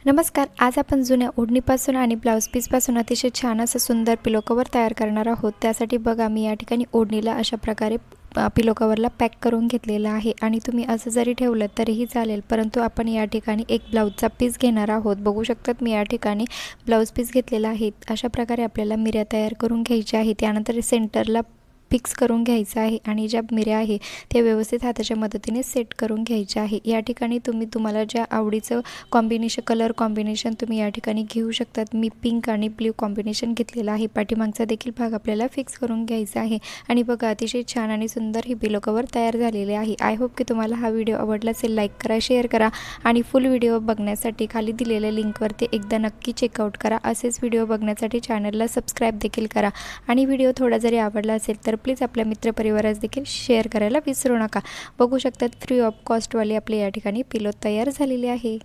नमस्कार. आज आपण जुन्या ओढणीपासून आणि ब्लाऊज पीसपासून अतिशय छान असं सुंदर पिलो कवर तयार करणार आहोत. त्यासाठी बघा मी या ठिकाणी ओढणीला अशा प्रकारे पिलो कवरला पॅक करून घेतलेला आहे आणि तुम्ही असं जरी ठेवलं तरीही चालेल, परंतु आपण या ठिकाणी एक ब्लाऊजचा पीस घेणार आहोत. बघू शकतात मी या ठिकाणी ब्लाऊज पीस घेतलेला आहे. अशा प्रकारे आपल्याला मिऱ्या तयार करून घ्यायच्या आहेत. त्यानंतर सेंटरला फिक्स करून घ्यायचं आहे आणि ज्या मिऱ्या आहे त्या व्यवस्थित हाताच्या मदतीने सेट करून घ्यायच्या आहे. या ठिकाणी तुम्हाला ज्या आवडीचं कलर कॉम्बिनेशन तुम्ही या ठिकाणी घेऊ शकतात. मी पिंक आणि ब्ल्यू कॉम्बिनेशन घेतलेलं आहे. पाठीमागचा देखील भाग आपल्याला फिक्स करून घ्यायचा आहे आणि बघा अतिशय छान आणि सुंदर ही पिलो कवर तयार झालेले आहे. आय होप की तुम्हाला हा व्हिडिओ आवडला असेल. लाईक करा, शेअर करा आणि फुल व्हिडिओ बघण्यासाठी खाली दिलेल्या लिंकवरती एकदा नक्की चेकआउट करा. असेच व्हिडिओ बघण्यासाठी चॅनलला सबस्क्राईब देखील करा आणि व्हिडिओ थोडा जरी आवडला असेल तर प्लीज आपल्या मित्रपरिवारास देखील शेअर करायला विसरू नका. बघू शकतात फ्री ऑफ कॉस्टवाली आपली या ठिकाणी पिलो तयार झालेली आहे.